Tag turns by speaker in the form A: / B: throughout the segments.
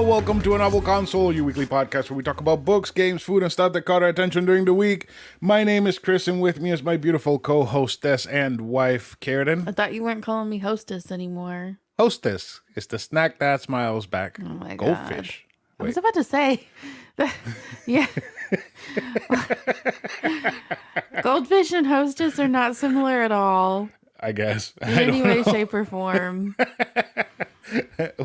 A: Hello, welcome to A Novel Console, your weekly podcast where we talk about books, games, food, and stuff that caught our attention during the week. My name is Chris, and with me is my beautiful co-hostess and wife, Karradyne.
B: I thought you weren't calling me hostess anymore.
A: Hostess is the snack that smiles back.
B: Oh my God.
A: Goldfish.
B: I was about to say, yeah. Goldfish and hostess are not similar at all.
A: I guess.
B: In any way, shape, or form.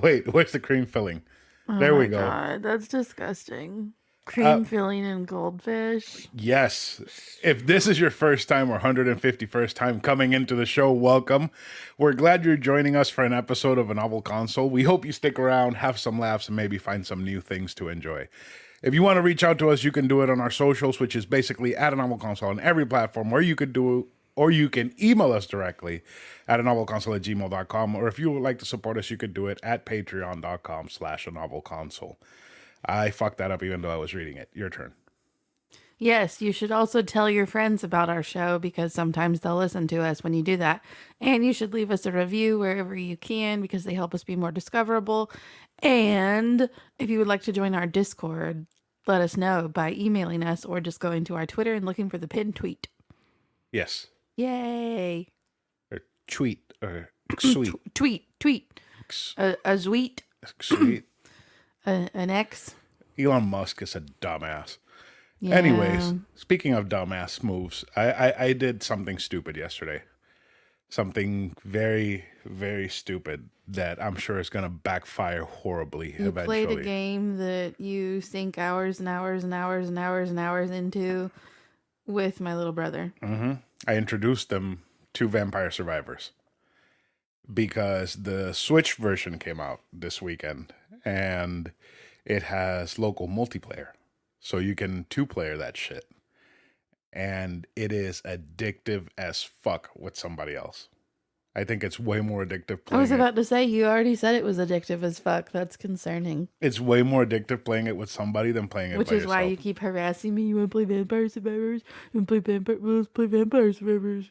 A: Wait, where's the cream filling?
B: Oh
A: there
B: my
A: we go.
B: God, that's disgusting. Cream filling and goldfish.
A: Yes. If this is your first time or 151st time coming into the show, welcome. We're glad you're joining us for an episode of A Novel Console. We hope you stick around, have some laughs, and maybe find some new things to enjoy. If you want to reach out to us, you can do it on our socials, which is basically at A Novel Console on every platform, or you can email us directly at anovelconsole@gmail.com. Or if you would like to support us, you could do it at patreon.com/anovelconsole. I fucked that up even though I was reading it. Your turn.
B: Yes, you should also tell your friends about our show because sometimes they'll listen to us when you do that. And you should leave us a review wherever you can because they help us be more discoverable. And if you would like to join our Discord, let us know by emailing us or just going to our Twitter and looking for the pinned tweet.
A: Yes.
B: Yay.
A: Or tweet. Or sweet.
B: Tweet. A sweet.
A: Sweet.
B: An X.
A: Elon Musk is a dumbass.
B: Yeah.
A: Anyways, speaking of dumbass moves, I did something stupid yesterday. Something very, very stupid that I'm sure is going to backfire horribly
B: You
A: eventually.
B: played a game that you sink hours and hours and hours and hours and hours into with my little brother.
A: Mm-hmm. I introduced them to Vampire Survivors because the Switch version came out this weekend and it has local multiplayer. So you can two-player that shit. And it is addictive as fuck with somebody else. I think it's way more addictive playing
B: I was about to say, you already said it was addictive as fuck. That's concerning.
A: It's way more addictive playing it with somebody than playing it
B: Which
A: by
B: is
A: yourself.
B: why you keep harassing me. You want to play Vampire Survivors? You want to play Let's play Vampire Survivors.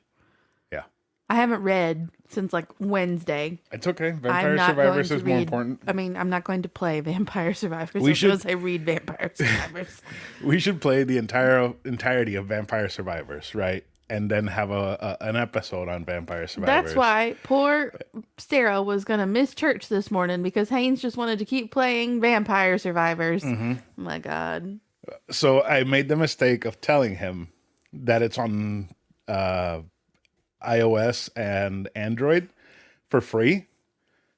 A: Yeah.
B: I haven't read since like Wednesday.
A: It's okay.
B: I'm
A: Vampire
B: not
A: Survivors
B: going
A: is
B: to
A: more
B: read,
A: important.
B: I mean, I'm not going to play Vampire Survivors
A: We
B: unless I read Vampire Survivors.
A: We should play the entirety of Vampire Survivors, right? And then have an episode on Vampire Survivors.
B: That's why poor Sarah was going to miss church this morning because Haynes just wanted to keep playing Vampire Survivors.
A: Mm-hmm.
B: Oh my God.
A: So I made the mistake of telling him that it's on iOS and Android for free.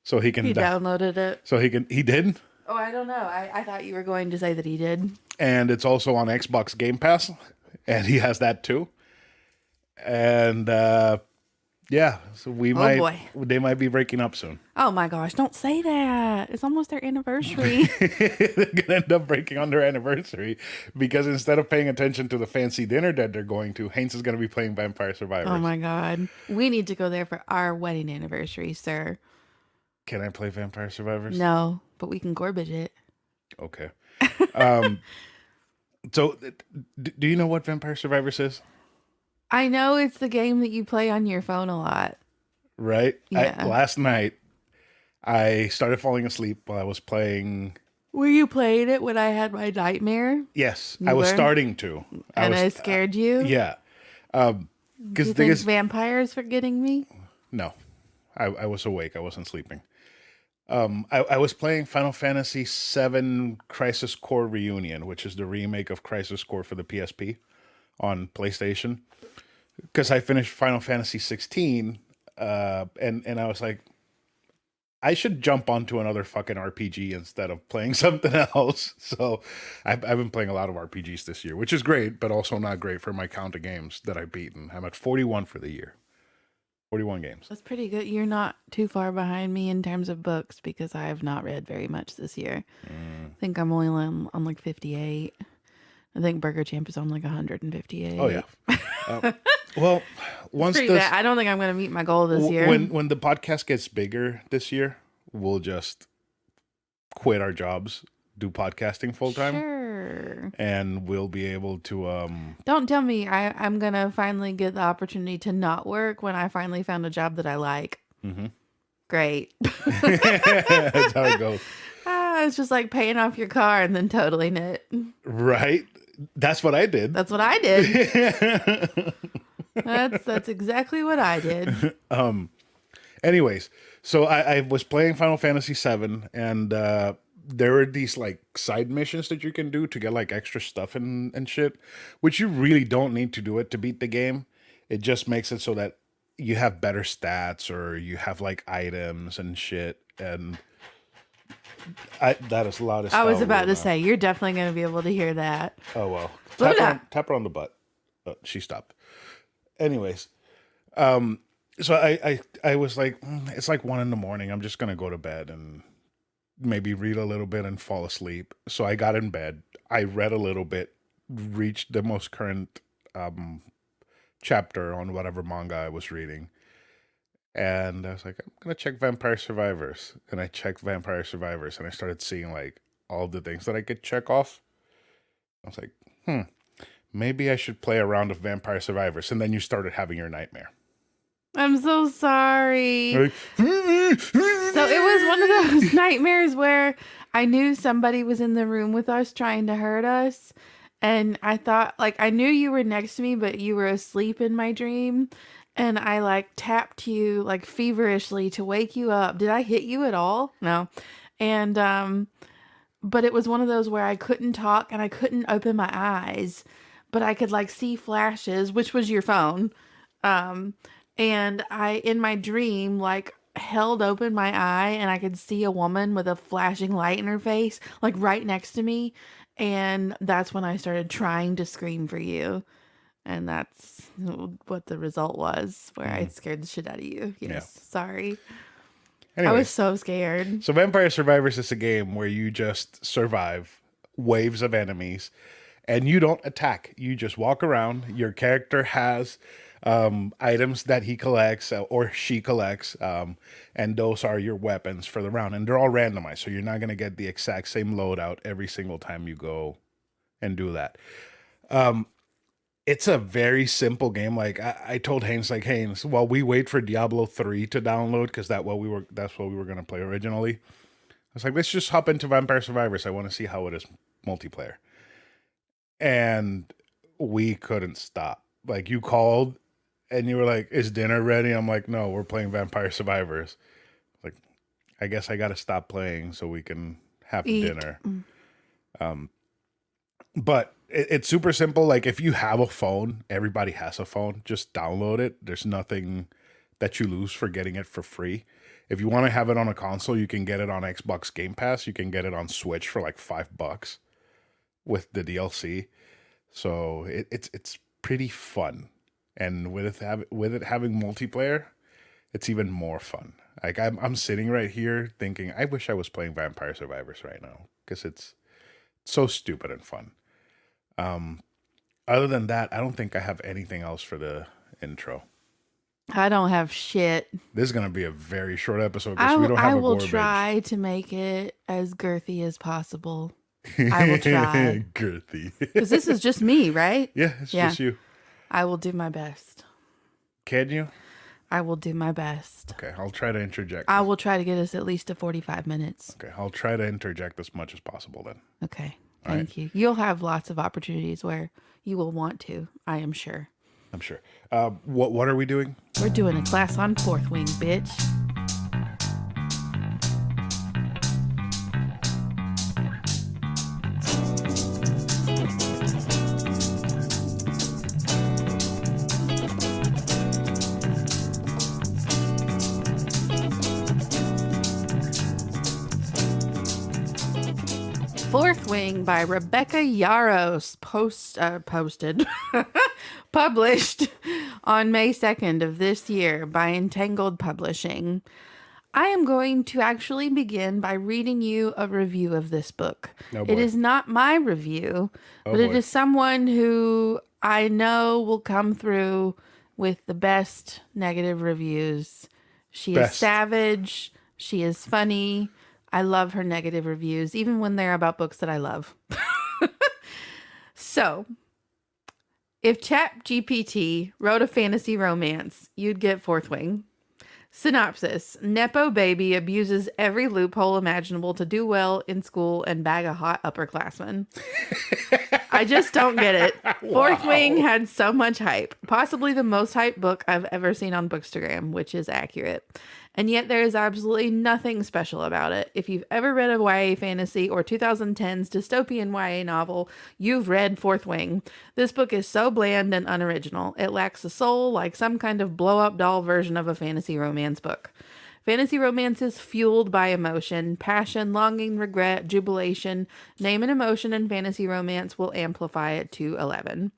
A: So he can...
B: He downloaded it.
A: So he did?
B: Oh, I don't know. I thought you were going to say that he did.
A: And it's also on Xbox Game Pass. And he has that too. And yeah, so they might be breaking up soon.
B: Oh my gosh, don't say that. It's almost their anniversary.
A: They're gonna end up breaking on their anniversary because instead of paying attention to the fancy dinner that they're going to, Haynes is gonna be playing Vampire Survivors.
B: Oh my God. We need to go there for our wedding anniversary, sir.
A: Can I play Vampire Survivors?
B: No, but we can Gorbage it.
A: Okay. So do you know what Vampire Survivors is?
B: I know it's the game that you play on your phone a lot.
A: Right?
B: Yeah.
A: Last night, I started falling asleep while I was playing.
B: Were you playing it when I had my nightmare?
A: Yes,
B: You
A: I was
B: were?
A: starting to.
B: I scared you?
A: Yeah.
B: Do you think vampires were getting me?
A: No. I was awake. I wasn't sleeping. I was playing Final Fantasy VII Crisis Core Reunion, which is the remake of Crisis Core for the PSP on PlayStation. Because I finished Final Fantasy 16, and I was like, I should jump onto another fucking RPG instead of playing something else. So I've been playing a lot of RPGs this year, which is great, but also not great for my count of games that I've beaten. I'm at 41 for the year. 41 games.
B: That's pretty good. You're not too far behind me in terms of books because I have not read very much this year. I think I'm only on like 58. I think Burger Champ is on like 158.
A: Oh, yeah. Well, once
B: bad. I don't think I'm going to meet my goal this year.
A: When the podcast gets bigger this year, we'll just quit our jobs, do podcasting full time.
B: Sure.
A: And we'll be able to
B: Don't tell me I'm going to finally get the opportunity to not work when I finally found a job that I like.
A: Mm-hmm.
B: Great.
A: That's how it goes.
B: It's just like paying off your car and then totaling it.
A: Right? That's what I did.
B: That's what I did. That's exactly what I did.
A: Anyways, so I was playing Final Fantasy VII, and there were these like side missions that you can do to get like extra stuff and shit, which you really don't need to do it to beat the game. It just makes it so that you have better stats or you have like items and shit. And that is loud as
B: I was
A: hell
B: about
A: right
B: to
A: now.
B: say, you're definitely going to be able to hear that.
A: Oh well,
B: Slow down.
A: tap her on the butt. Oh, she stopped. Anyways, so I was like, it's like 1 a.m. I'm just gonna go to bed and maybe read a little bit and fall asleep. So I got in bed. I read a little bit, reached the most current chapter on whatever manga I was reading, and I was like, I'm gonna check Vampire Survivors, and I checked Vampire Survivors, and I started seeing like all the things that I could check off. I was like, maybe I should play a round of Vampire Survivors, and then you started having your nightmare.
B: I'm so sorry.
A: Like,
B: So it was one of those nightmares where I knew somebody was in the room with us trying to hurt us. And I thought, like, I knew you were next to me, but you were asleep in my dream. And I, like, tapped you, like, feverishly to wake you up. Did I hit you at all? No. And, but it was one of those where I couldn't talk and I couldn't open my eyes, but I could, like, see flashes, which was your phone. Um, and I, in my dream, like, held open my eye and I could see a woman with a flashing light in her face, like right next to me. And that's when I started trying to scream for you. And that's what the result was, where I scared the shit out of you. Yes. Sorry. I was
A: anyways,
B: so scared.
A: so Vampire Survivors is a game where you just survive waves of enemies and you don't attack. You just walk around. Your character has items that he collects or she collects, and those are your weapons for the round. And they're all randomized, so you're not going to get the exact same loadout every single time you go and do that. It's a very simple game. Like I told Haynes, like, Haynes, while we wait for Diablo 3 to download, because that's what we were gonna play originally. I was like, let's just hop into Vampire Survivors. I want to see how it is multiplayer. And we couldn't stop. Like you called and you were like, is dinner ready? I'm like, no, we're playing Vampire Survivors. Like, I guess I gotta stop playing so we can have
B: Eat.
A: dinner. But it's super simple. Like if you have a phone, everybody has a phone. Just download it. There's nothing that you lose for getting it for free. If you want to have it on a console, you can get it on Xbox Game Pass. You can get it on Switch for like $5 with the DLC. So it's pretty fun. And with it having multiplayer, it's even more fun. Like I'm sitting right here thinking, I wish I was playing Vampire Survivors right now because it's so stupid and fun. Other than that, I don't think I have anything else for the intro.
B: I don't have shit.
A: This is gonna be a very short episode because we don't have
B: I
A: a
B: will
A: garbage.
B: try to make it as girthy as possible. I will try.
A: Girthy.
B: Because this is just me, right?
A: Yeah, it's just you.
B: I will do my best.
A: Can you?
B: I will do my best.
A: Okay, I'll try to interject.
B: I will try to get us at least to 45 minutes.
A: Okay, I'll try to interject as much as possible then.
B: Okay. Thank you. You'll have lots of opportunities where you will want to, I am sure.
A: I'm sure. What are we doing?
B: We're doing a class on Fourth Wing, bitch. Fourth Wing by Rebecca Yarros, posted, published on May 2nd of this year by Entangled Publishing. I am going to actually begin by reading you a review of this book.
A: Oh, boy.
B: It is not my review, but it
A: boy.
B: is someone who I know will come through with the best negative reviews. She is
A: Best.
B: savage. She is funny. I love her negative reviews, even when they're about books that I love. So, if ChatGPT wrote a fantasy romance, you'd get Fourth Wing. Synopsis. Nepo baby abuses every loophole imaginable to do well in school and bag a hot upperclassman. I just don't get it. Fourth Wing
A: Wow.
B: had so much hype. Possibly the most hyped book I've ever seen on Bookstagram, which is accurate. And yet there is absolutely nothing special about it. If you've ever read a YA fantasy or 2010's dystopian YA novel, you've read Fourth Wing. This book is so bland and unoriginal. It lacks a soul, like some kind of blow-up doll version of a fantasy romance book. Fantasy romance is fueled by emotion, passion, longing, regret, jubilation. Name an emotion in fantasy romance will amplify it to 11.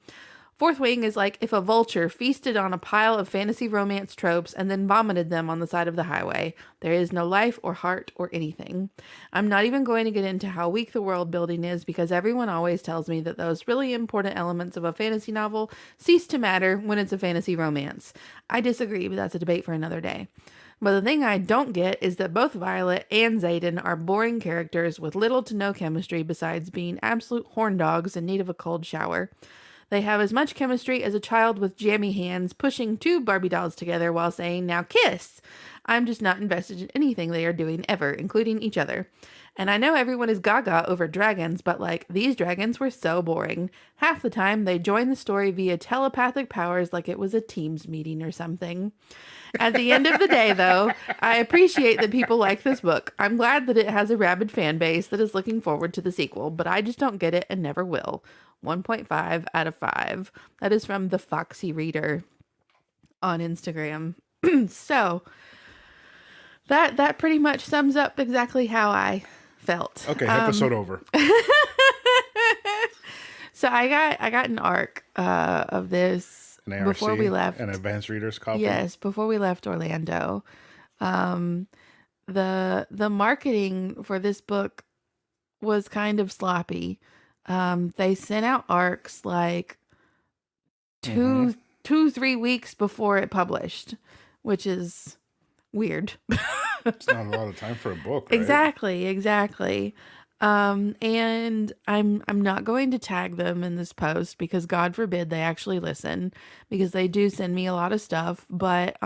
B: Fourth Wing is like if a vulture feasted on a pile of fantasy romance tropes and then vomited them on the side of the highway. There is no life or heart or anything. I'm not even going to get into how weak the world building is because everyone always tells me that those really important elements of a fantasy novel cease to matter when it's a fantasy romance. I disagree, but that's a debate for another day. But the thing I don't get is that both Violet and Xaden are boring characters with little to no chemistry besides being absolute horn dogs in need of a cold shower. They have as much chemistry as a child with jammy hands pushing two Barbie dolls together while saying, "Now kiss." I'm just not invested in anything they are doing ever, including each other. And I know everyone is gaga over dragons, but like, these dragons were so boring. Half the time, they join the story via telepathic powers like it was a Teams meeting or something. At the end of the day, though, I appreciate that people like this book. I'm glad that it has a rabid fan base that is looking forward to the sequel, but I just don't get it and never will. 1.5 out of 5. That is from the Foxy Reader on Instagram. So that pretty much sums up exactly how I felt.
A: Okay, episode over.
B: So I got an arc of this
A: An ARC,
B: before we left.
A: an advanced reader's copy.
B: Yes, before we left Orlando. The marketing for this book was kind of sloppy. They sent out arcs like two, 3 weeks before it published, which is weird.
A: It's not a lot of time for a book, right?
B: Exactly. And I'm not going to tag them in this post because God forbid they actually listen, because they do send me a lot of stuff. But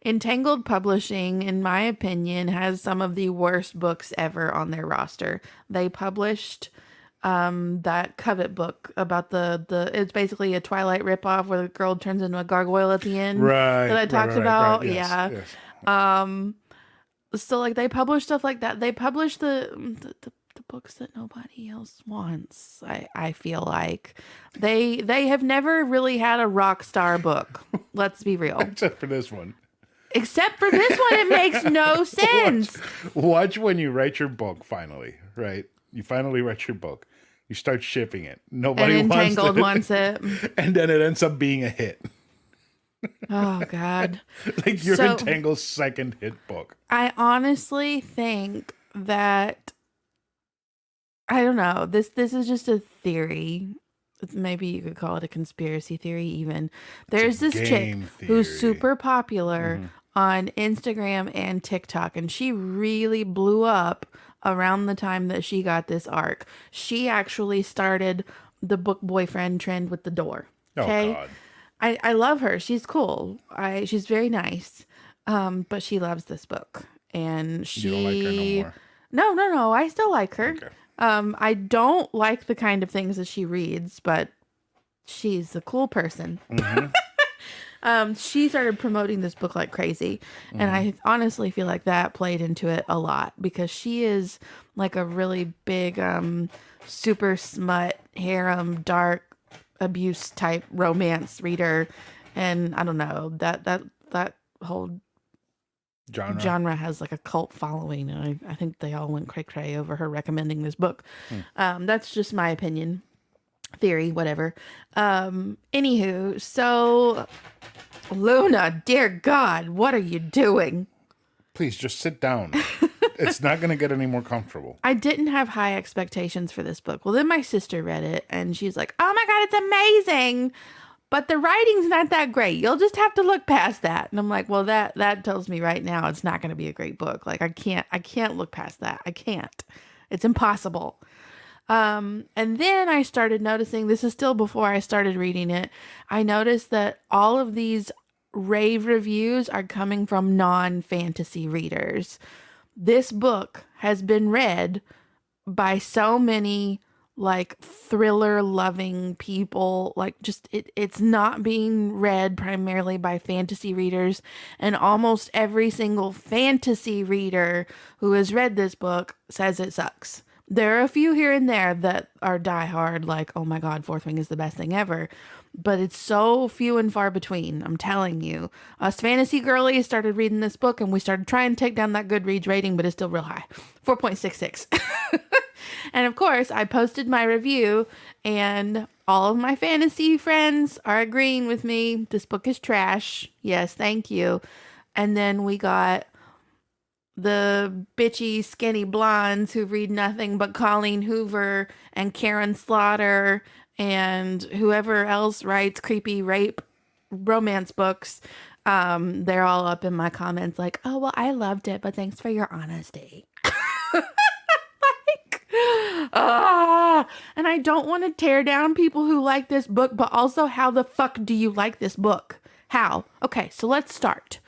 B: Entangled Publishing, in my opinion, has some of the worst books ever on their roster. They published that Covet book about the it's basically a Twilight ripoff where the girl turns into a gargoyle at the end.
A: Right.
B: That I talked about.
A: Right. Yes,
B: Yeah.
A: yes.
B: So like they publish stuff like that. They publish the books that nobody else wants. I feel like they have never really had a rock star book. Let's be real.
A: Except for this one.
B: Except for this one, it makes no sense.
A: Watch when you write your book finally, right? You finally write your book. You start shipping it. Nobody
B: And
A: wants
B: Entangled
A: it.
B: wants it.
A: And then it ends up being a hit.
B: Oh God.
A: Like your
B: So-
A: Entangled's second hit book.
B: I honestly think that I don't know. This is just a theory. Maybe you could call it a conspiracy theory even. There's this chick
A: game
B: who's
A: theory.
B: super popular on Instagram and TikTok, and she really blew up around the time that she got this arc. She actually started the book boyfriend trend with the door. Okay.
A: Oh God.
B: I love her. She's cool. She's very nice. But she loves this book. And she
A: You don't like her no more.
B: No. I still like her.
A: Okay.
B: I don't like the kind of things that she reads, but she's a cool person. She started promoting this book like crazy. And I honestly feel like that played into it a lot because she is like a really big, super smut, harem, dark abuse type romance reader. And I don't know, that whole genre has like a cult following, and I think they all went cray over her recommending this book. That's just my opinion, theory, whatever. Anywho, so Luna, dear God, what are you doing?
A: Please just sit down. It's not going to get any more comfortable.
B: I didn't have high expectations for this book. Well, then my sister read it and she's like, "Oh my God, it's amazing. But the writing's not that great. You'll just have to look past that." And I'm like, well, that tells me right now it's not going to be a great book. Like I can't look past that. I can't. It's impossible. And then I started noticing, this is still before I started reading it, I noticed that all of these rave reviews are coming from non-fantasy readers. This book has been read by so many like thriller loving people. Like just it's not being read primarily by fantasy readers, and almost every single fantasy reader who has read this book says it sucks. There are a few here and there that are diehard, like, oh my God, Fourth Wing is the best thing ever. But it's so few and far between, I'm telling you. Us fantasy girlies started reading this book and we started trying to take down that Goodreads rating, but it's still real high, 4.66. And of course, I posted my review, and all of my fantasy friends are agreeing with me. This book is trash. Yes, thank you. And then we got the bitchy, skinny blondes who read nothing but Colleen Hoover and Karen Slaughter and whoever else writes creepy rape romance books. They're all up in my comments like, oh, well, I loved it, but thanks for your honesty. And I don't want to tear down people who like this book, but also, how the fuck do you like this book? How? Okay, so let's start.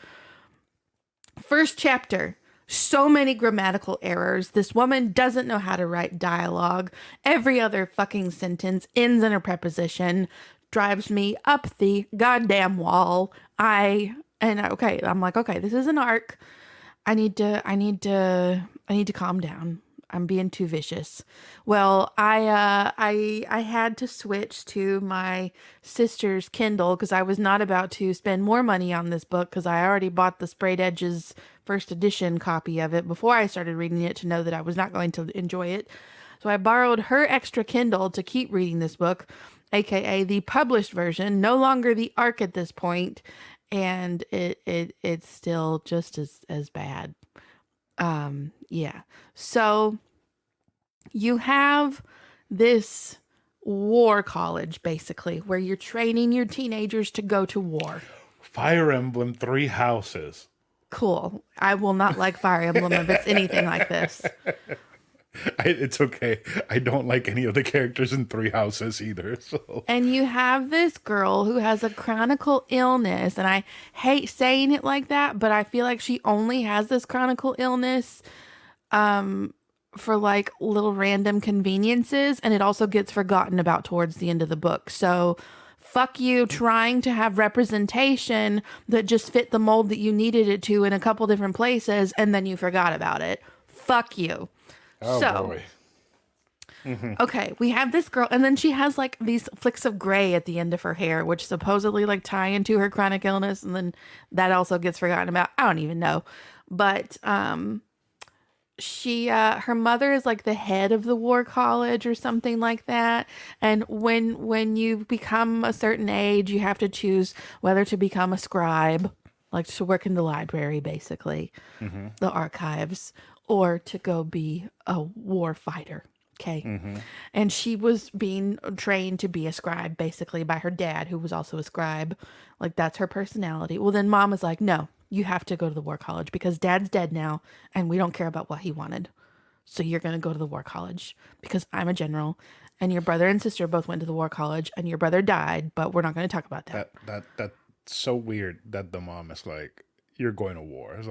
B: First chapter. So many grammatical errors. This woman doesn't know how to write dialogue. Every other fucking sentence ends in a preposition. Drives me up the goddamn wall. I'm like, okay, this is an arc. I need to calm down. I'm being too vicious. Well, I had to switch to my sister's Kindle because I was not about to spend more money on this book because I already bought the Sprayed Edges first edition copy of it before I started reading it to know that I was not going to enjoy it. So I borrowed her extra Kindle to keep reading this book, aka the published version, no longer the ARC at this point, and it's still just as bad. Yeah. So you have this war college basically where you're training your teenagers to go to war.
A: Fire Emblem Three Houses.
B: Cool. I will not like Fire Emblem if it's anything like this.
A: It's okay. I don't like any of the characters in Three Houses either. So
B: And you have this girl who has a chronic illness, and I hate saying it like that, but I feel like she only has this chronic illness for like little random conveniences, and it also gets forgotten about towards the end of the book. So fuck you trying to have representation that just fit the mold that you needed it to in a couple different places, and then you forgot about it. Fuck you.
A: oh boy.
B: Okay, we have this girl, and then she has like these flicks of gray at the end of her hair, which supposedly like tie into her chronic illness, and then that also gets forgotten about. I don't even know. But her mother is like the head of the war college or something like that. And when you become a certain age, you have to choose whether to become a scribe, like to work in the library, basically, the archives, or to go be a war fighter. Okay. And she was being trained to be a scribe basically by her dad, who was also a scribe. Like, that's her personality. Well, then mom is like, no, you have to go to the war college because dad's dead now and we don't care about what he wanted. So you're going to go to the war college because I'm a general, and your brother and sister both went to the war college and your brother died, but we're not going to talk about that.
A: That's so weird that the mom is like, "You're going to war." It's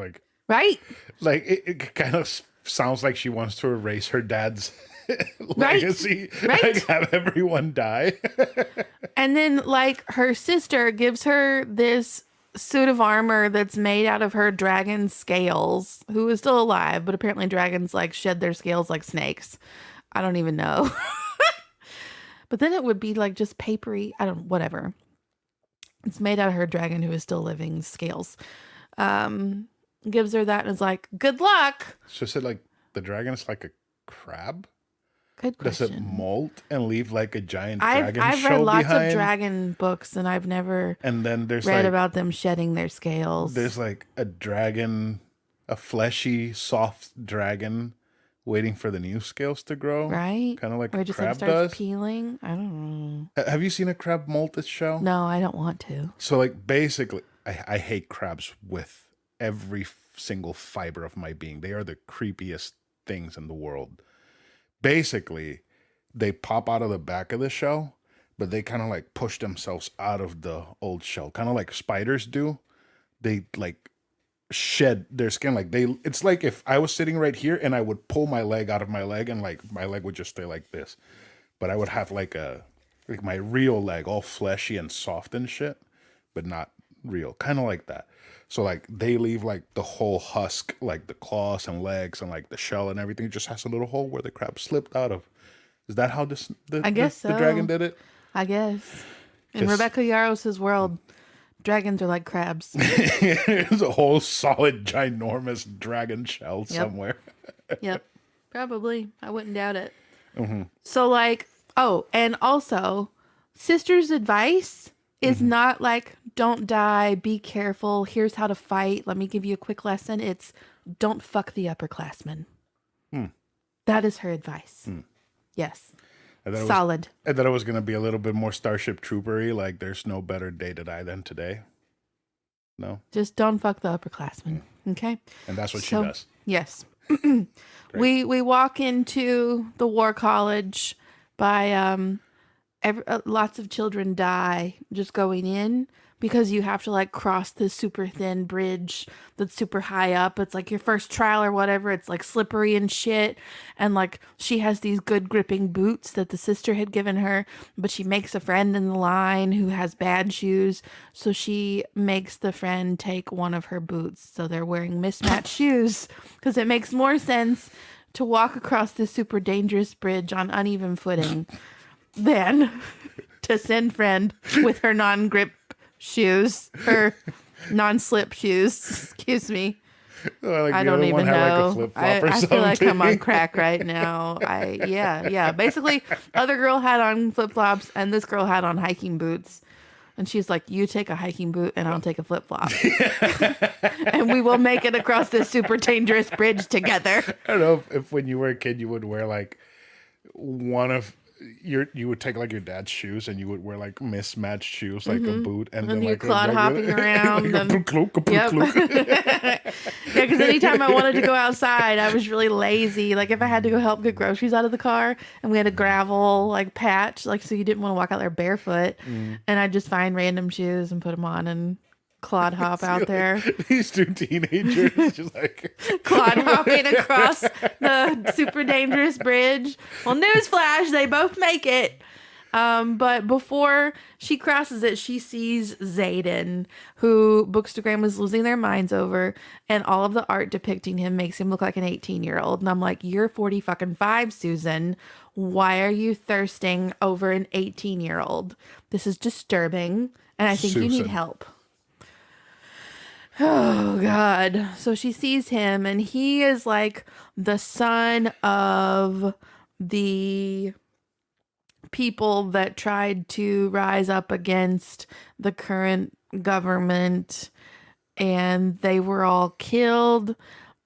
B: Right?
A: like it kind of sounds like she wants to erase her dad's
B: Right?
A: legacy,
B: Right?
A: like have everyone die.
B: And then, like, her sister gives her this suit of armor that's made out of her dragon scales, who is still alive, but apparently dragons, like, shed their scales like snakes. I don't even know. But then it would be, like, just papery. Whatever. It's made out of her dragon who is still living scales. Gives her that and is like, good luck.
A: So said like the dragon is like a crab.
B: Good
A: Does it
B: question.
A: molt and leave like a giant dragon
B: I've
A: shell
B: read lots
A: behind?
B: of dragon books, and I've never
A: And then there's
B: read
A: like
B: about them shedding their scales.
A: there's like a dragon, a fleshy, soft dragon, waiting for the new scales to grow.
B: Right?
A: Kind of like
B: Or
A: a
B: it just like
A: crab
B: starts
A: does.
B: peeling. I don't know.
A: Have you seen a crab molt its shell?
B: No, I don't want to.
A: So like basically, I hate crabs with every single fiber of my being. They are the creepiest things in the world. Basically, they pop out of the back of the shell, but they kind of like push themselves out of the old shell, kind of like spiders do. they like shed their skin. Like it's like if I was sitting right here and I would pull my leg out of my leg and like my leg would just stay like this. But I would have like my real leg all fleshy and soft and shit, but not real. Kind of like that. So like they leave like the whole husk, like the claws and legs and like the shell and everything just has a little hole where the crab slipped out of. Is that how
B: I guess
A: the dragon
B: so.
A: did it?
B: I guess. In
A: 'Cause
B: Rebecca Yarros' world, dragons are like crabs.
A: there's a whole solid ginormous dragon shell
B: Yep.
A: somewhere.
B: Yep. Probably. I wouldn't doubt it. So like, oh, and also, sister's advice is not like, don't die, be careful, here's how to fight, let me give you a quick lesson. It's don't fuck the upperclassmen. That is her advice. Yes.
A: And then
B: Solid.
A: And then it was going to be a little bit more Starship Troopery, like there's no better day to die than today. No?
B: Just don't fuck the upperclassmen. Okay?
A: And that's what she
B: So,
A: does.
B: yes. We walk into the war college by lots of children die just going in because you have to like cross this super thin bridge that's super high up. It's like your first trial or whatever. It's like slippery and shit. And like she has these good gripping boots that the sister had given her, but she makes a friend in the line who has bad shoes. So she makes the friend take one of her boots. So they're wearing mismatched shoes because it makes more sense to walk across this super dangerous bridge on uneven footing than to send friend with her non-grip shoes, her non-slip shoes. Excuse me.
A: Like
B: I
A: the
B: don't
A: other one
B: even
A: had, like, a
B: know.
A: flip-flop or
B: I feel like I'm
A: something.
B: on crack right now. Yeah. Basically, other girl had on flip-flops and this girl had on hiking boots. And she's like, you take a hiking boot and I'll take a flip-flop. And we will make it across this super dangerous bridge together.
A: I don't know if when you were a kid you would wear like one of you would take like your dad's shoes and you would wear like mismatched shoes like a boot and then
B: you're
A: like
B: clod hopping around.
A: like a cloak,
B: Yep. Yeah, because anytime I wanted to go outside, I was really lazy. Like if I had to go help get groceries out of the car and we had a gravel like patch, like so you didn't want to walk out there barefoot, and I'd just find random shoes and put them on and clod hop out there.
A: These two teenagers just like
B: Clod hopping across the super dangerous bridge. Well, newsflash, they both make it. But before she crosses it, she sees Zayden, who Bookstagram was losing their minds over, and all of the art depicting him makes him look like an 18-year-old. And I'm like, you're 40 fucking 5, Susan. Why are you thirsting over an 18-year-old? This is disturbing, and I think you need
A: Susan.
B: help. Oh, God. So she sees him, and he is like the son of the people that tried to rise up against the current government, and they were all killed,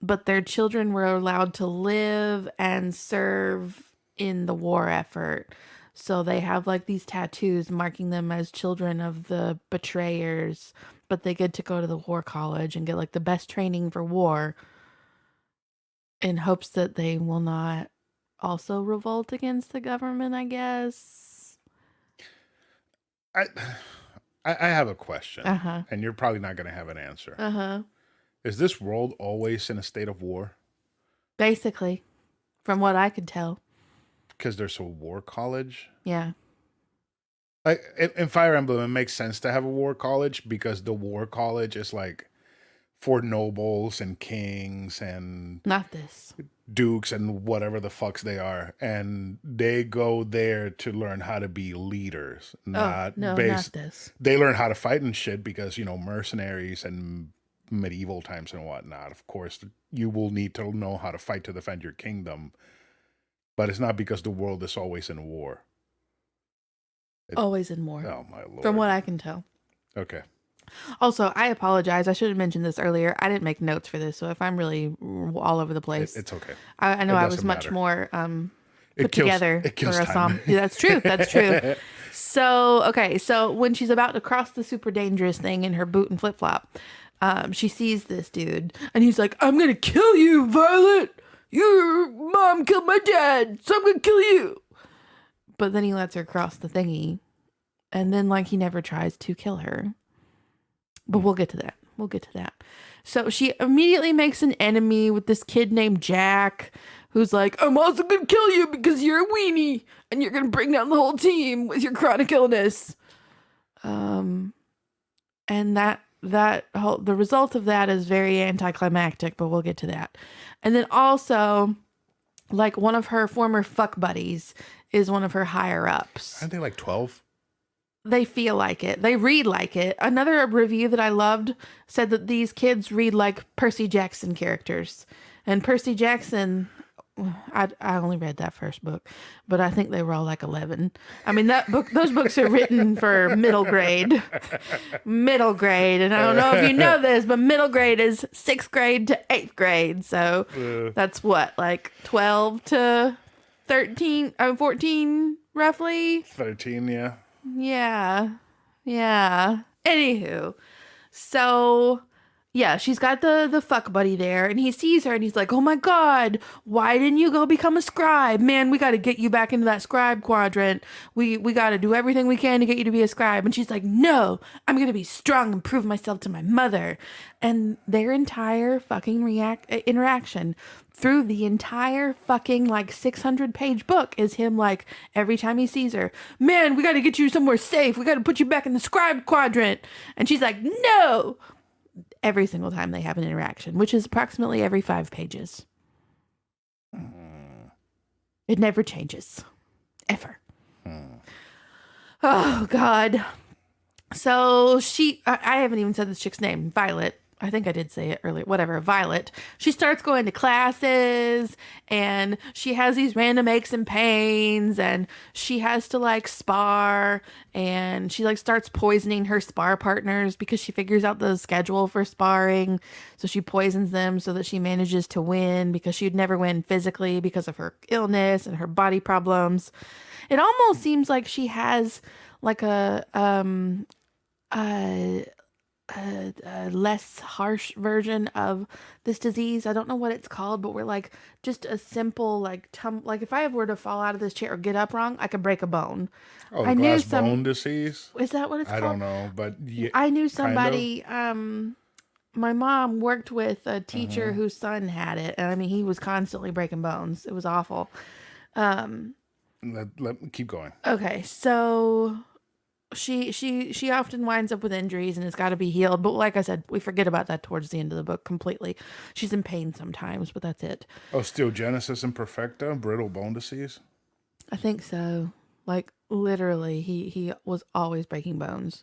B: but their children were allowed to live and serve in the war effort. So they have like these tattoos marking them as children of the betrayers, but they get to go to the war college and get like the best training for war in hopes that they will not also revolt against the government, I guess.
A: I I have a question,
B: Uh-huh.
A: and you're probably not going to have an answer.
B: Uh-huh.
A: Is this world always in a state of war?
B: Basically, from what I could tell.
A: Because there's a war college?
B: Yeah.
A: Like in Fire Emblem, it makes sense to have a war college because the war college is like for nobles and kings and
B: Not this.
A: dukes and whatever the fucks they are, and they go there to learn how to be leaders, not
B: No,
A: based.
B: not this.
A: They learn how to fight and shit because mercenaries and medieval times and whatnot. Of course, you will need to know how to fight to defend your kingdom, but it's not because the world is always in war.
B: Always in more.
A: Oh my lord!
B: From what I can tell.
A: Okay.
B: Also, I apologize. I should have mentioned this earlier. I didn't make notes for this, so if I'm really all over the place,
A: It's okay.
B: I know
A: It
B: I was
A: doesn't
B: much
A: matter.
B: more
A: It
B: put
A: kills-
B: together
A: it kills
B: for
A: time.
B: us. Yeah, that's true. That's true. So, okay. So when she's about to cross the super dangerous thing in her boot and flip flop, she sees this dude and he's like, I'm going to kill you, Violet. Your mom killed my dad, so I'm going to kill you. But then he lets her cross the thingy. And then like he never tries to kill her. But we'll get to that. we'll get to that. So she immediately makes an enemy with this kid named Jack, who's like, I'm also gonna kill you because you're a weenie and you're gonna bring down the whole team with your chronic illness. And the result of that is very anticlimactic, but we'll get to that. And then also, like, one of her former fuck buddies is one of her higher ups.
A: Aren't they like 12?
B: They feel like it. They read like it. Another review that I loved said that these kids read like Percy Jackson characters. And Percy Jackson, I only read that first book, but I think they were all like 11. I mean, those books are written for middle grade. Middle grade. And I don't know if you know this, but middle grade is 6th grade to 8th grade. So that's what, like 12 to 13, 14 roughly?
A: 13, yeah.
B: Yeah. Anywho, so yeah, she's got the fuck buddy there, and he sees her and he's like, oh my God, why didn't you go become a scribe? Man, we got to get you back into that scribe quadrant. We got to do everything we can to get you to be a scribe. And she's like, no, I'm going to be strong and prove myself to my mother. And their entire fucking interaction through the entire fucking like 600-page book is him like, every time he sees her, man, we got to get you somewhere safe. We got to put you back in the scribe quadrant. And she's like, no. Every single time they have an interaction, which is approximately every 5 pages. It never changes. Ever. Oh, God. So I haven't even said this chick's name, Violet. I think I did say it earlier. Whatever, Violet. She starts going to classes and she has these random aches and pains and she has to like spar and she like starts poisoning her spar partners because she figures out the schedule for sparring. So she poisons them so that she manages to win because she'd never win physically because of her illness and her body problems. It almost seems like she has like a less harsh version of this disease. I don't know what it's called, but we're like just a simple like like if I were to fall out of this chair or get up wrong, I could break a bone.
A: Oh,
B: I
A: glass bone disease?
B: Is that what it's called?
A: I don't know, but yeah,
B: I knew somebody. My mom worked with a teacher whose son had it, and I mean he was constantly breaking bones. It was awful.
A: Let me keep going.
B: Okay, so she often winds up with injuries and it's got to be healed, but like I said, we forget about that towards the end of the book completely. She's in pain sometimes, but that's it.
A: Osteogenesis imperfecta, brittle bone disease.
B: I think so. Like literally, he was always breaking bones.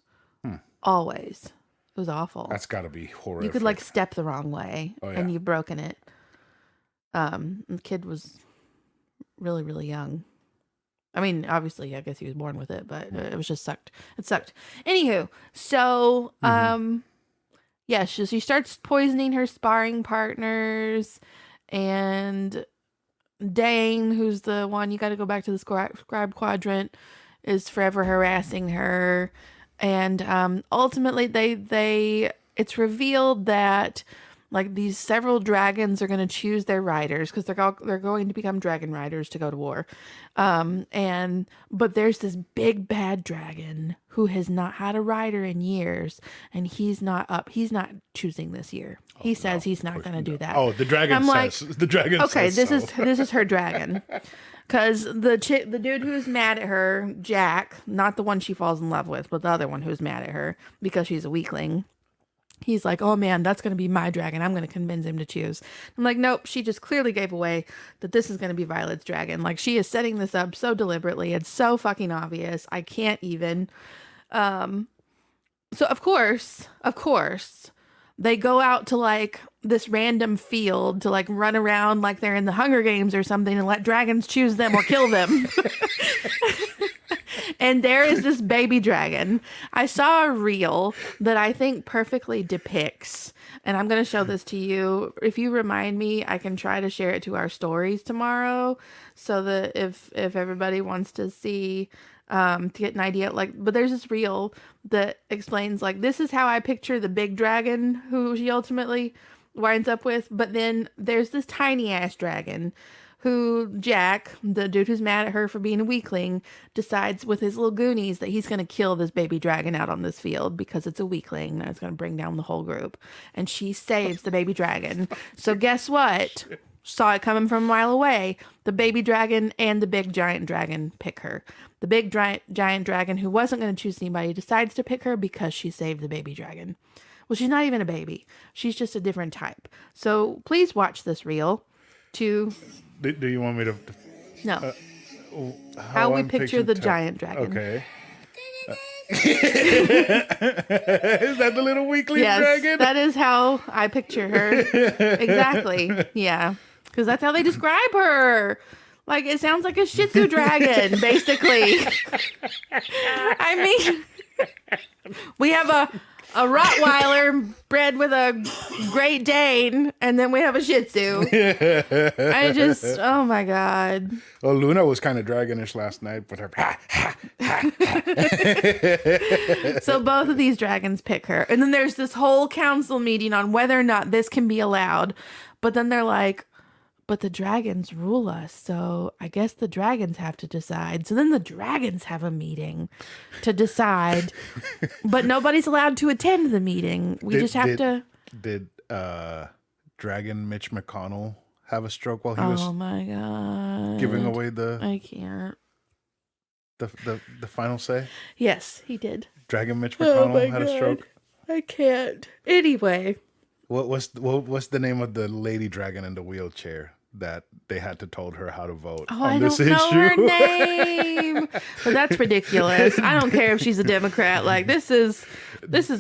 B: Always. It was awful.
A: That's got to be horrific.
B: You could like step the wrong way and you've broken it. The kid was really, really young. I mean, obviously, I guess he was born with it, but it was just sucked. It sucked. Anywho, so, yeah, she starts poisoning her sparring partners, and Dane, who's the one you got to go back to the scribe quadrant, is forever harassing her, and ultimately, it's revealed that like these several dragons are going to choose their riders because they're going to become dragon riders to go to war. But there's this big bad dragon who has not had a rider in years, and he's not choosing this year. He says he's not going to do that.
A: Oh, the dragon says. The dragon
B: okay,
A: says
B: this is her dragon. Because the dude who's mad at her, Jack, not the one she falls in love with, but the other one who's mad at her because she's a weakling. He's like, oh man, that's going to be my dragon. I'm going to convince him to choose. I'm like, nope, she just clearly gave away that this is going to be Violet's dragon. Like, she is setting this up so deliberately. It's so fucking obvious. I can't even. So of course, they go out to like this random field to like run around like they're in the Hunger Games or something and let dragons choose them or kill them. And there is this baby dragon. I saw a reel that I think perfectly depicts, and I'm going to show this to you. If you remind me, I can try to share it to our stories tomorrow so that if everybody wants to see, to get an idea, like, but there's this reel that explains like, this is how I picture the big dragon who she ultimately winds up with. But then there's this tiny ass dragon who Jack, the dude who's mad at her for being a weakling, decides with his little goonies that he's going to kill this baby dragon out on this field because it's a weakling and it's going to bring down the whole group. And she saves the baby dragon. So guess what? Saw it coming from a mile away. The baby dragon and the big giant dragon pick her. The big giant dragon, who wasn't going to choose anybody, decides to pick her because she saved the baby dragon. Well, she's not even a baby. She's just a different type. So please watch this reel to...
A: Do you want me to...
B: No. How we
A: I'm
B: picture the giant dragon.
A: Okay. Is that the little weakling dragon?
B: Yes, that is how I picture her. Exactly. Yeah. Because that's how they describe her. Like, it sounds like a Shih Tzu dragon, basically. I mean, we have a Rottweiler bred with a Great Dane, and then we have a Shih Tzu. I just, oh my God.
A: Well, Luna was kind of dragonish last night with her.
B: So both of these dragons pick her. And then there's this whole council meeting on whether or not this can be allowed. But then they're like, but the dragons rule us, so I guess the dragons have to decide. So then the dragons have a meeting to decide, but nobody's allowed to attend the meeting. We just have to...
A: Did Dragon Mitch McConnell have a stroke while he
B: Oh my God.
A: giving away the
B: I can't.
A: the final say?
B: Yes, he did.
A: Dragon Mitch McConnell had a stroke?
B: I can't. Anyway.
A: What's the name of the lady dragon in the wheelchair that they had to told her how to vote on this issue?
B: I don't know her name. But that's ridiculous. I don't care if she's a Democrat. Like, this has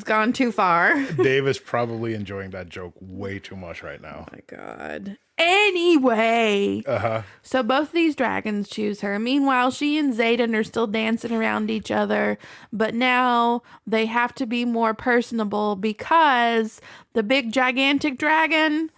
B: gone too far.
A: Dave is probably enjoying that joke way too much right now.
B: Oh my God. Anyway.
A: Uh-huh.
B: So both these dragons choose her. Meanwhile, she and Xaden are still dancing around each other, but now they have to be more personable because the big gigantic dragon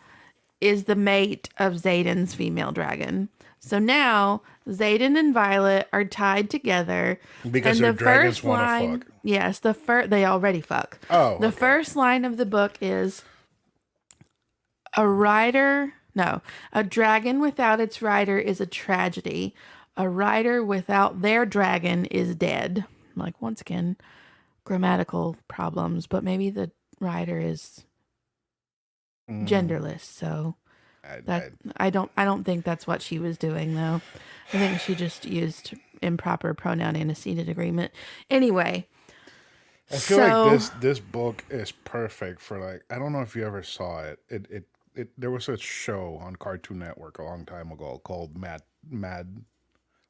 B: is the mate of Xaden's female dragon. So now Xaden and Violet are tied together.
A: Because their dragons want to fuck.
B: Yes, they already fuck.
A: Oh,
B: the first line of the book is a dragon without its rider is a tragedy. A rider without their dragon is dead. Like, once again, grammatical problems, but maybe the rider is genderless. So I don't think that's what she was doing, though. I think she just used improper pronoun antecedent agreement. Anyway,
A: I feel like this book is perfect for, like, I don't know if you ever saw it. There was a show on Cartoon Network a long time ago called Mad,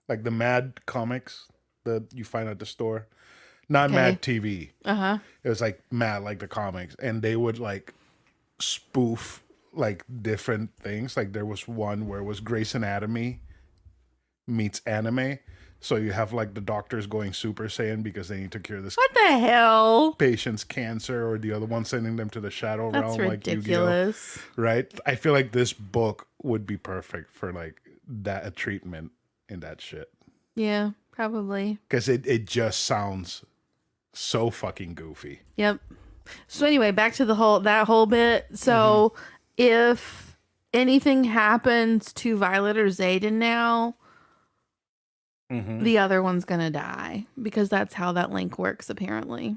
A: like the Mad comics that you find at the store. Not Mad TV.
B: Uh-huh.
A: It was like Mad, like the comics. And they would like spoof like different things. Like there was one where it was Grey's Anatomy meets anime. So you have like the doctors going Super Saiyan because they need to cure this
B: what the hell
A: patient's cancer, or the other one sending them to the shadow realm.
B: That's ridiculous.
A: Like Yu-Gi-Oh. Right? I feel like this book would be perfect for like that treatment in that shit.
B: Yeah, probably.
A: Because it just sounds so fucking goofy.
B: Yep. So anyway, back to that whole bit. So if anything happens to Violet or Xaden now, the other one's gonna die, because that's how that link works apparently.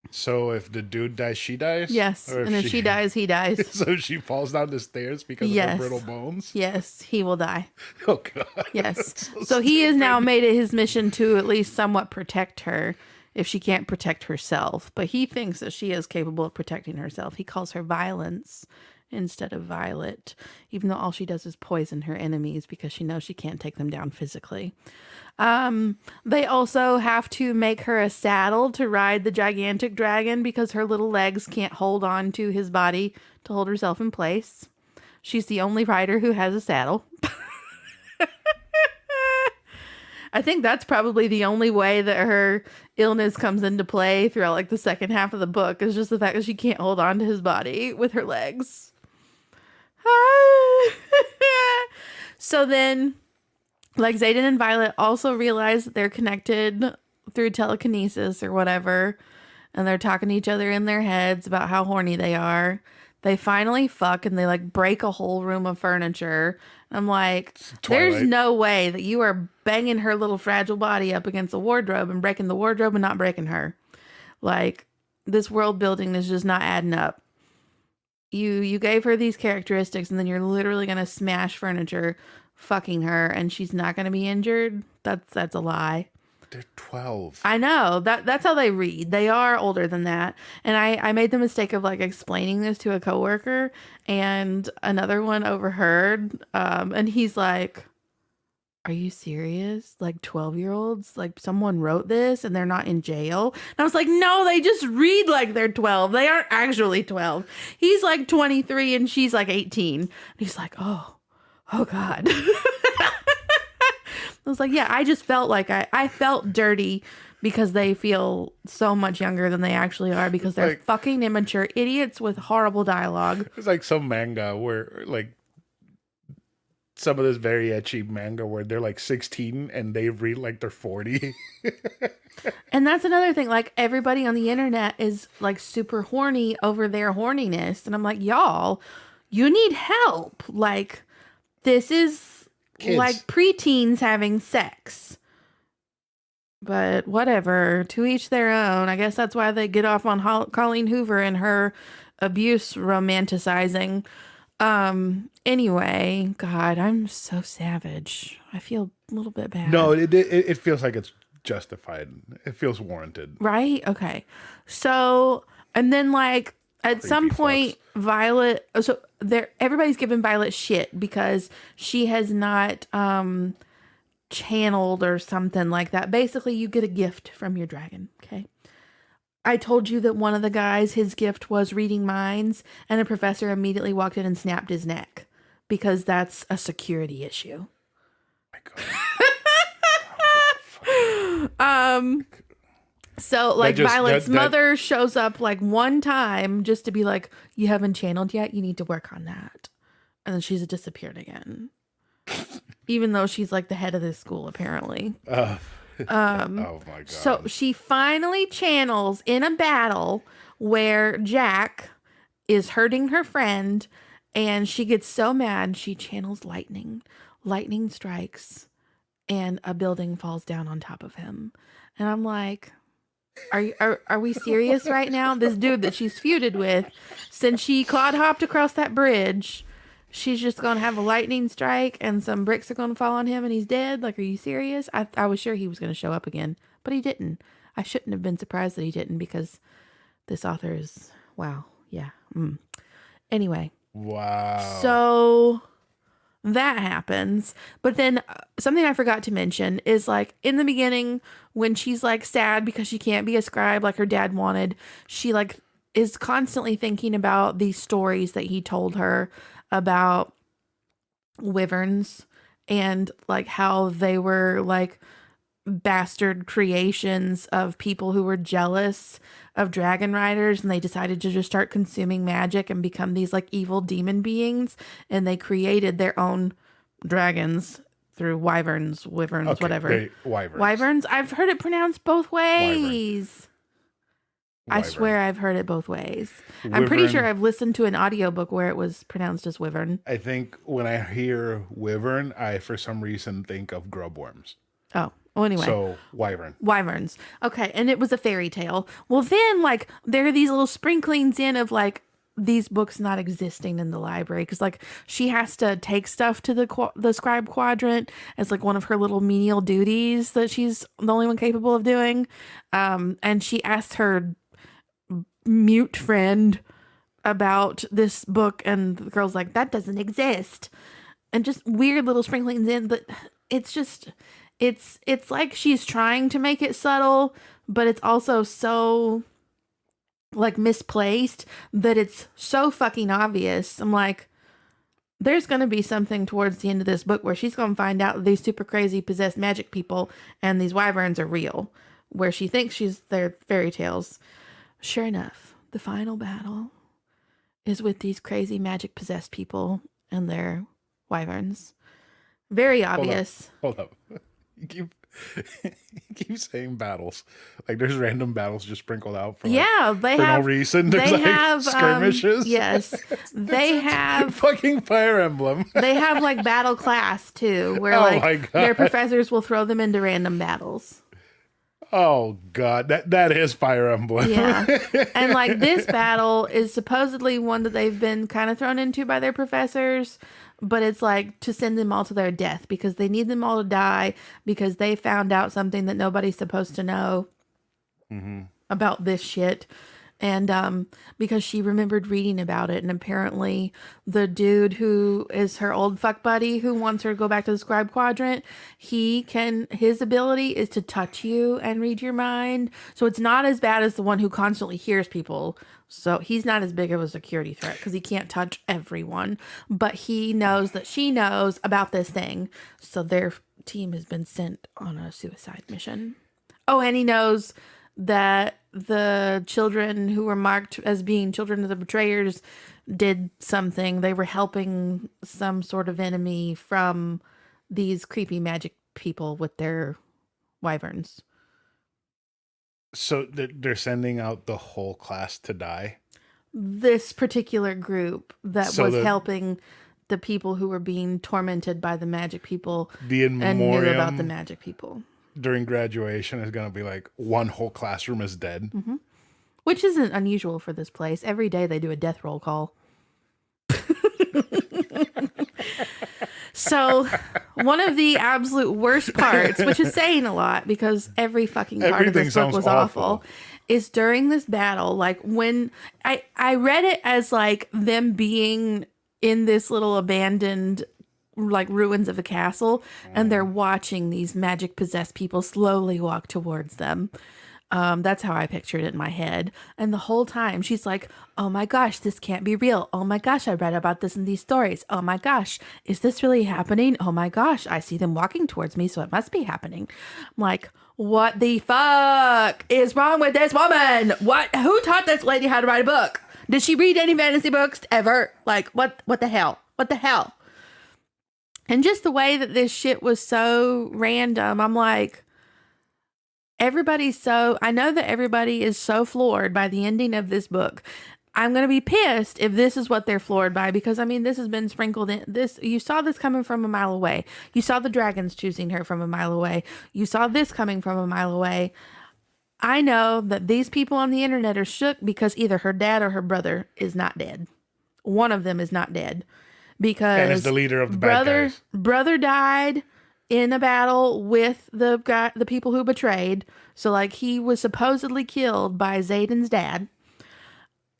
A: So if the dude dies, she dies?
B: Yes.
A: Or
B: and if she dies, he dies.
A: So she falls down the stairs because of her brittle bones?
B: Yes, he will die.
A: Oh God.
B: Yes. So he has now made it his mission to at least somewhat protect her if she can't protect herself. But he thinks that she is capable of protecting herself. He calls her Violence instead of Violet, even though all she does is poison her enemies because she knows she can't take them down physically. They also have to make her a saddle to ride the gigantic dragon because her little legs can't hold on to his body to hold herself in place. She's the only rider who has a saddle. I think that's probably the only way that her illness comes into play throughout like the second half of the book, is just the fact that she can't hold on to his body with her legs. So then, like, Xaden and Violet also realize that they're connected through telekinesis or whatever, and they're talking to each other in their heads about how horny they are. They finally fuck and they like break a whole room of furniture. I'm like, there's
A: Twilight.
B: no way that you are banging her little fragile body up against the wardrobe and breaking the wardrobe and not breaking her. Like, this world building is just not adding up. You gave her these characteristics and then you're literally gonna smash furniture fucking her and she's not gonna be injured. That's a lie.
A: They're 12.
B: I know that's how they read. They are older than that. And I made the mistake of like explaining this to a coworker and another one overheard. And he's like, are you serious? Like 12-year-olds? Like someone wrote this and they're not in jail? And I was like, no, they just read like they're 12. They aren't actually 12. He's like 23 and she's like 18. And he's like, oh God. I was like, yeah, I just felt like I felt dirty because they feel so much younger than they actually are because they're
A: Like-
B: fucking immature idiots with horrible dialogue.
A: It's like some manga where, like, some of this very ecchi manga where they're like 16 and they read like they're 40.
B: And that's another thing. Like, everybody on the internet is like super horny over their horniness. And I'm like, y'all, you need help. Like, this is
A: Kids.
B: like preteens having sex. But whatever, to each their own. I guess that's why they get off on Colleen Hoover and her abuse romanticizing. Anyway, God, I'm so savage. I feel a little bit bad.
A: No, it feels like it's justified. It feels warranted.
B: Right? Okay. So, and then like at some
A: Creepy
B: point, Violet, so there, everybody's giving Violet shit because she has not, channeled or something like that. Basically, you get a gift from your dragon. Okay. I told you that one of the guys, his gift was reading minds, and a professor immediately walked in and snapped his neck because that's a security issue.
A: My God.
B: So like
A: just-
B: Violet's
A: that-
B: mother shows up like one time just to be like, you haven't channeled yet, you need to work on that. And then she's disappeared again. Even though she's like the head of this school, apparently.
A: Oh my God.
B: So she finally channels in a battle where Jack is hurting her friend and she gets so mad she channels lightning. Lightning strikes and a building falls down on top of him. And I'm like, are we serious right now? This dude that she's feuded with, since she clod hopped across that bridge, she's just gonna have a lightning strike and some bricks are gonna fall on him and he's dead? Like, are you serious? I was sure he was gonna show up again, but he didn't. I shouldn't have been surprised that he didn't because this author is, wow, yeah. Anyway,
A: Wow.
B: so that happens. But then something I forgot to mention is like in the beginning when she's like sad because she can't be a scribe like her dad wanted, she like is constantly thinking about these stories that he told her about wyverns and like how they were like bastard creations of people who were jealous of dragon riders and they decided to just start consuming magic and become these like evil demon beings, and they created their own dragons through wyverns, whatever. Wyverns. I've heard it pronounced both ways. I
A: Wyvern.
B: swear I've heard it both ways. I'm pretty sure I've listened to an audiobook where it was pronounced as wyvern.
A: I think when I hear wyvern, I for some reason think of grubworms.
B: Oh, well, anyway.
A: So wyvern.
B: Wyverns. Okay, and it was a fairy tale. Well, then, like, there are these little sprinklings in of, like, these books not existing in the library. Because, like, she has to take stuff to the scribe quadrant as, like, one of her little menial duties that she's the only one capable of doing. And she asked her mute friend about this book, and the girl's like, that doesn't exist. And just weird little sprinklings in, but it's just... It's like she's trying to make it subtle, but it's also so like misplaced that it's so fucking obvious. I'm like, there's going to be something towards the end of this book where she's going to find out these super crazy possessed magic people and these wyverns are real, where she thinks they're fairy tales. Sure enough, the final battle is with these crazy magic possessed people and their wyverns. Very obvious.
A: Hold up. You keep saying battles. Like there's random battles just sprinkled out for like
B: Yeah, they
A: for no
B: have.
A: reason. There's
B: They
A: like
B: have.
A: skirmishes.
B: Yes, they
A: It's
B: have.
A: fucking Fire Emblem.
B: They have like battle class too, where
A: Oh
B: like
A: my
B: their
A: god.
B: professors will throw them into random battles.
A: Oh god. That is Fire Emblem.
B: Yeah. And like this battle is supposedly one that they've been kind of thrown into by their professors, but it's like to send them all to their death because they need them all to die because they found out something that nobody's supposed to know about this shit. And because she remembered reading about it, and apparently the dude who is her old fuck buddy who wants her to go back to the scribe quadrant, his ability is to touch you and read your mind. So it's not as bad as the one who constantly hears people. So he's not as big of a security threat because he can't touch everyone, but he knows that she knows about this thing. So their team has been sent on a suicide mission. Oh, and he knows that the children who were marked as being children of the betrayers did something. They were helping some sort of enemy from these creepy magic people with their wyverns.
A: So they're sending out the whole class to die.
B: This particular group that
A: So
B: was helping the people who were being tormented by the magic people
A: the in
B: and knew about the
A: memoriam
B: magic people.
A: during graduation is gonna be like one whole classroom is dead.
B: Which isn't unusual for this place. Every day they do a death roll call. So, one of the absolute worst parts, which is saying a lot because every fucking part
A: Everything
B: of this book
A: sounds
B: was
A: awful.
B: awful, is during this battle, like when I read it as like them being in this little abandoned like ruins of a castle and they're watching these magic possessed people slowly walk towards them. That's how I pictured it in my head. And the whole time she's like, oh my gosh, this can't be real. Oh my gosh, I read about this in these stories. Oh my gosh, is this really happening? Oh my gosh, I see them walking towards me, so it must be happening. I'm like, what the fuck is wrong with this woman? Who taught this lady how to write a book? Did she read any fantasy books ever? Like, what the hell? What the hell? And just the way that this shit was so random, I'm like, I know that everybody is so floored by the ending of this book. I'm going to be pissed if this is what they're floored by because, I mean, this has been sprinkled in. You saw this coming from a mile away. You saw the dragons choosing her from a mile away. You saw this coming from a mile away. I know that these people on the internet are shook because either her dad or her brother is not dead. One of them is not dead because
A: And is the leader of the bad guys.
B: brother died in a battle with the people who betrayed. So like he was supposedly killed by Zayden's dad.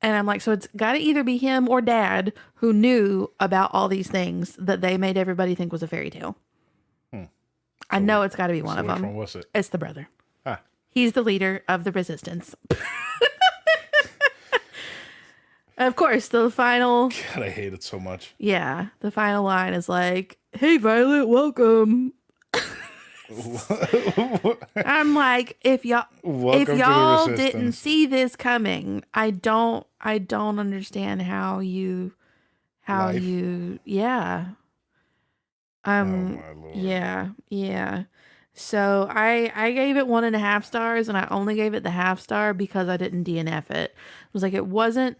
B: And I'm like, so it's got to either be him or dad who knew about all these things that they made everybody think was a fairy tale. I know it's got to be one of
A: Which
B: them.
A: one was it?
B: It's the brother.
A: Ah.
B: He's the leader of the resistance. Of course, the final.
A: God, I hate it so much.
B: Yeah, the final line is like, "Hey, Violet, welcome." I'm like, if y'all
A: Welcome to the
B: didn't
A: resistance.
B: see this coming, I don't understand
A: Life?
B: yeah.
A: Oh my lord.
B: Yeah. So I gave it 1.5 stars, and I only gave it the half star because I didn't DNF it. It was like it wasn't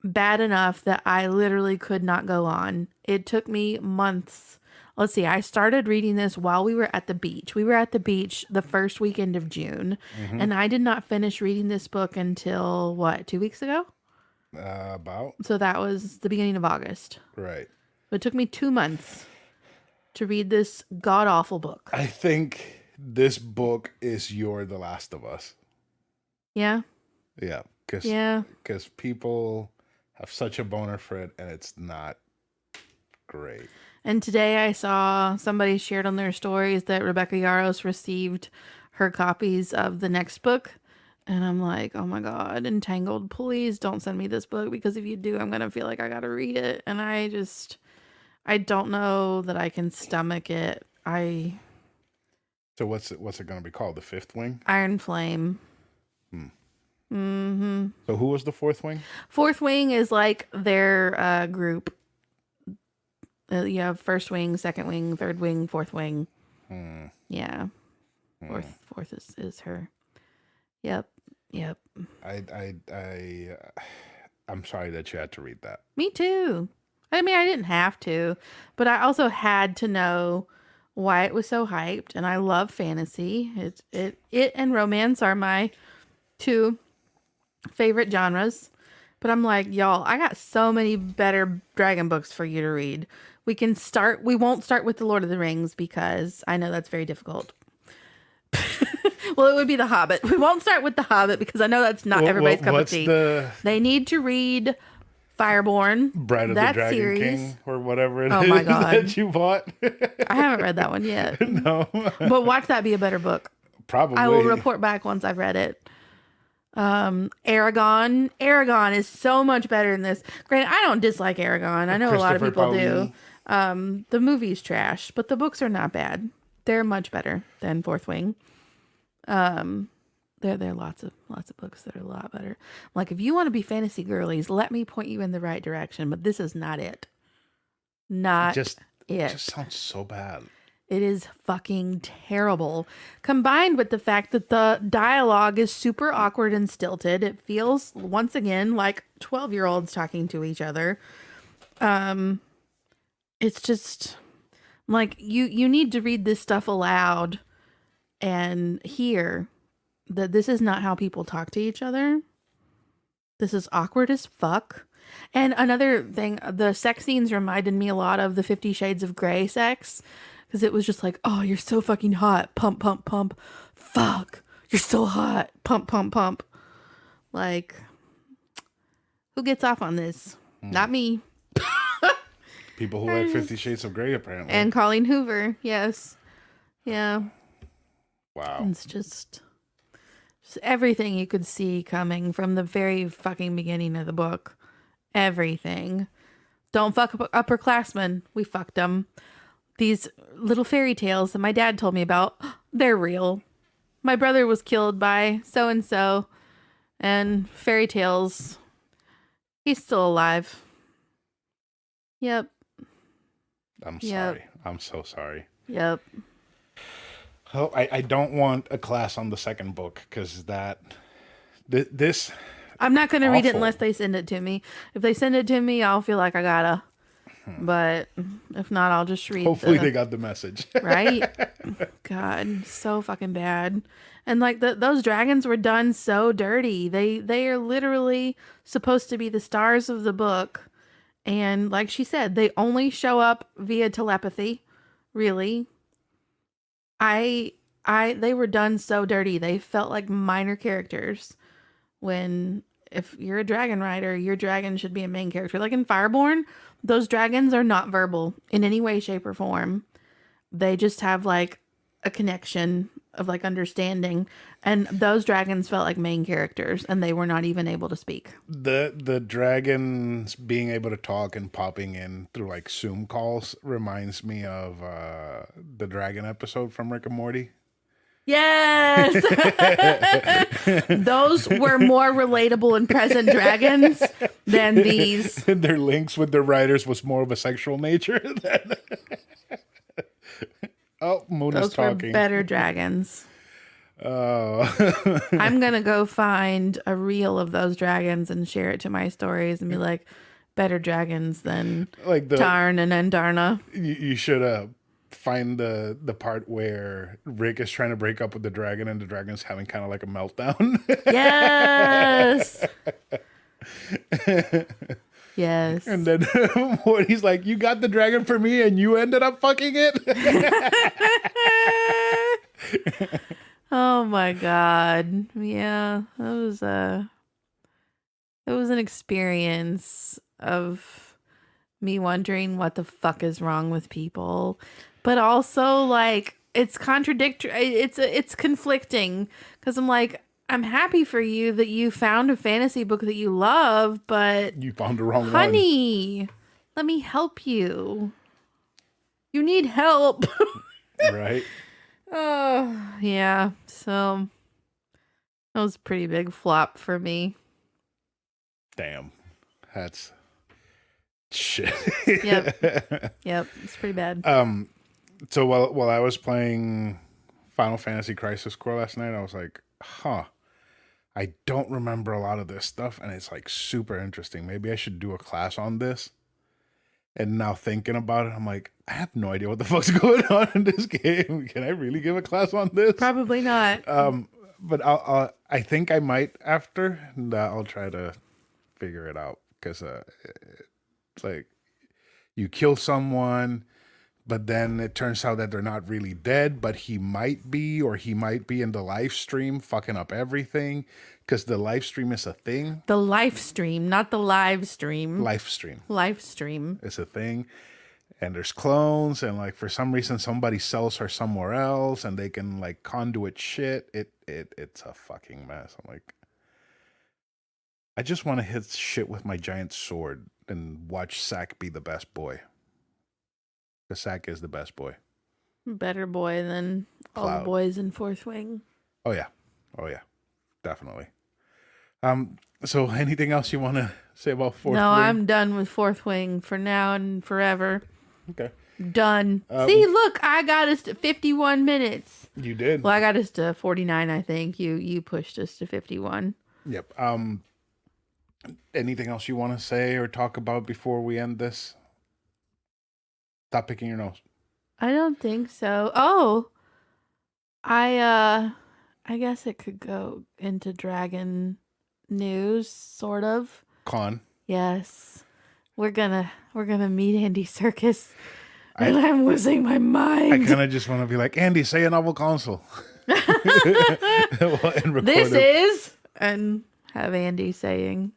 B: bad enough that I literally could not go on. It took me months. Let's see, I started reading this while we were at the beach. We were at the beach the first weekend of June, and I did not finish reading this book until, 2 weeks ago?
A: About
B: So that was the beginning of August.
A: right.
B: It took me 2 months to read this god-awful book.
A: I think this book is your The Last of Us.
B: Yeah?
A: Yeah,
B: Yeah.
A: because people have such a boner for it, and it's not great.
B: And today I saw somebody shared on their stories that Rebecca Yarros received her copies of the next book. And I'm like, oh my God, Entangled, please don't send me this book because if you do, I'm going to feel like I got to read it. And I don't know that I can stomach it.
A: So what's it going to be called? The Fifth Wing?
B: Iron Flame.
A: So who was the Fourth Wing?
B: Fourth Wing is like their group. You have first wing, second wing, third wing, fourth wing. Yeah. Fourth is her. Yep. Yep.
A: I'm sorry that you had to read that.
B: Me too. I mean, I didn't have to, but I also had to know why it was so hyped. And I love fantasy. It and romance are my two favorite genres. But I'm like, y'all, I got so many better dragon books for you to read. We won't start with The Lord of the Rings because I know that's very difficult. Well, it would be The Hobbit. We won't start with The Hobbit because I know that's not everybody's cup of tea. They need to read Fireborn.
A: Bride of the Dragon
B: series.
A: King or whatever it
B: Oh
A: is
B: my God.
A: that you bought.
B: I haven't read that one yet.
A: No.
B: But watch that be a better book.
A: Probably.
B: I will report back once I've read it. Aragon is so much better than this. Granted, I don't dislike Aragon. I know a lot of people do. The movie's trash, but the books are not bad. They're much better than Fourth Wing. There are lots of books that are a lot better. Like, if you want to be fantasy girlies, let me point you in the right direction, but this is not it. It
A: just sounds so bad.
B: It is fucking terrible. Combined with the fact that the dialogue is super awkward and stilted. It feels, once again, like 12-year-olds talking to each other. It's just like you need to read this stuff aloud and hear that this is not how people talk to each other. This is awkward as fuck. And another thing, the sex scenes reminded me a lot of the 50 Shades of Grey sex. Because it was just like, oh, you're so fucking hot. Pump, pump, pump. Fuck. You're so hot. Pump, pump, pump. Like, who gets off on this? Not me.
A: People who like 50 Shades of Grey, apparently.
B: And Colleen Hoover. Yes. Yeah.
A: Wow.
B: It's just everything you could see coming from the very fucking beginning of the book. Everything. Don't fuck upperclassmen. We fucked them. These little fairy tales that my dad told me about, they're real. My brother was killed by so-and-so, and fairy tales, he's still alive. Yep.
A: I'm sorry. I'm so sorry.
B: Yep.
A: Oh, I don't want a class on the second book because this.
B: I'm not going to read it unless they send it to me. If they send it to me, I'll feel like I gotta. But if not, I'll just read.
A: Hopefully they got the message.
B: Right? God, so fucking bad. And like those dragons were done so dirty. They are literally supposed to be the stars of the book. And like she said, they only show up via telepathy. Really. They were done so dirty. They felt like minor characters. When if you're a dragon rider, your dragon should be a main character. Like in Fireborn, those dragons are not verbal in any way, shape, or form. They just have like a connection of like understanding. And those dragons felt like main characters and they were not even able to speak.
A: The dragons being able to talk and popping in through like Zoom calls reminds me of the dragon episode from Rick and Morty.
B: Yes. Those were more relatable and present dragons than these.
A: Their links with their writers was more of a sexual nature than... Oh, Moon is talking.
B: Those were better dragons.
A: Oh.
B: I'm going to go find a reel of those dragons and share it to my stories and be like, better dragons than
A: like
B: Tarn and Endarna.
A: You should find the part where Rick is trying to break up with the dragon and the dragon's having kind of like a meltdown.
B: Yes. Yes.
A: And then Morty's like, you got the dragon for me and you ended up fucking it?
B: Oh my God. Yeah. It was an experience of me wondering what the fuck is wrong with people. But also like it's contradictory. It's conflicting because I'm like, I'm happy for you that you found a fantasy book that you love, but
A: you found the wrong one.
B: Honey, let me help you. You need help.
A: Right.
B: Oh, yeah. So that was a pretty big flop for me.
A: Damn. That's shit.
B: Yep. Yep. It's pretty bad.
A: So while I was playing Final Fantasy Crisis Core last night. I was like, huh. I don't remember a lot of this stuff, and it's like super interesting. Maybe I should do a class on this. And now thinking about it, I'm like, I have no idea what the fuck's going on in this game. Can I really give a class on this?
B: Probably not.
A: But I think I might after, and I'll try to figure it out because it's like you kill someone, but then it turns out that they're not really dead, but he might be, or he might be in the live stream fucking up everything because the live stream is a thing.
B: The live stream, not the live stream.
A: Live stream
B: Live stream.
A: is a thing. And there's clones, and like for some reason somebody sells her somewhere else, and they can like conduit shit. It's a fucking mess. I'm like, I just want to hit shit with my giant sword and watch Sack be the best boy. Because Sack is the best boy.
B: Better boy than all the boys in Fourth Wing.
A: Oh yeah, definitely. So anything else you want to say about Fourth Wing?
B: No, I'm done with Fourth Wing for now and forever.
A: Okay.
B: Done. See, look, I got us to 51 minutes.
A: You did.
B: Well, I got us to 49, I think. You pushed us to 51.
A: Yep. Anything else you want to say or talk about before we end this? Stop picking your nose.
B: I don't think so. Oh, I guess it could go into dragon news, sort of.
A: Con.
B: Yes. We're gonna meet Andy Serkis. And I'm losing my mind.
A: I kind of just want to be like, Andy, say a novel console.
B: This is, and have Andy saying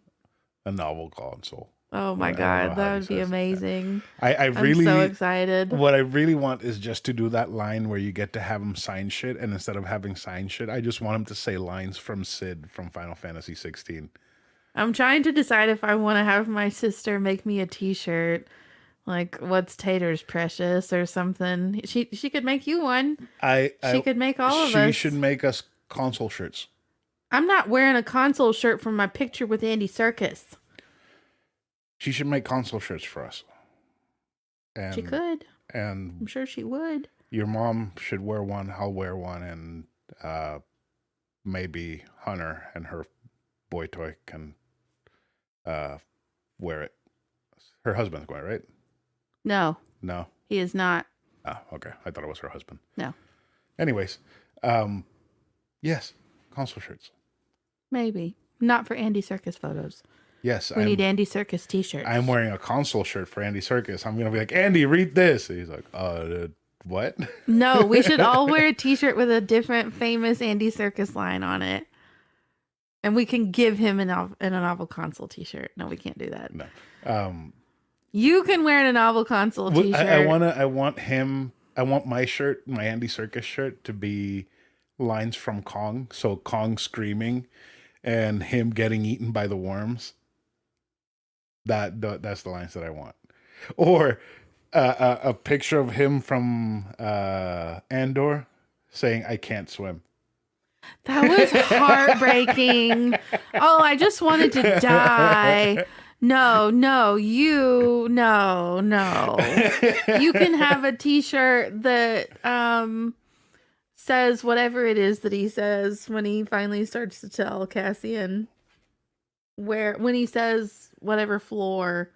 A: a novel console.
B: Oh my God, that would be amazing.
A: I'm really
B: so excited.
A: What I really want is just to do that line where you get to have him sign shit, and instead of having sign shit, I just want him to say lines from Sid from Final Fantasy 16.
B: I'm trying to decide if I want to have my sister make me a t-shirt. Like, what's Tater's Precious or something. She could make you one. She could make all of us.
A: She should make us console shirts.
B: I'm not wearing a console shirt from my picture with Andy Serkis.
A: She should make console shirts for us. And,
B: she could.
A: And
B: I'm sure she would.
A: Your mom should wear one. I'll wear one. And maybe Hunter and her boy toy can wear it. Her husband's going, right?
B: No.
A: No.
B: He is not.
A: Oh, okay. I thought it was her husband.
B: No.
A: Anyways, yes, console shirts.
B: Maybe. Not for Andy Serkis photos.
A: Yes.
B: We need Andy Serkis t-shirts.
A: I'm wearing a console shirt for Andy Serkis. I'm going to be like, Andy, read this. And he's like, what?
B: No, we should all wear a t-shirt with a different famous Andy Serkis line on it. And we can give him a novel console t-shirt. No, we can't do that.
A: No.
B: You can wear a novel console t-shirt.
A: I want my shirt, my Andy Serkis shirt, to be lines from Kong. So Kong screaming and him getting eaten by the worms. That's the lines that I want. Or a picture of him from Andor saying, I can't swim.
B: That was heartbreaking. Oh, I just wanted to die. No. You can have a t-shirt that says whatever it is that he says when he finally starts to tell Cassian when he says whatever floor.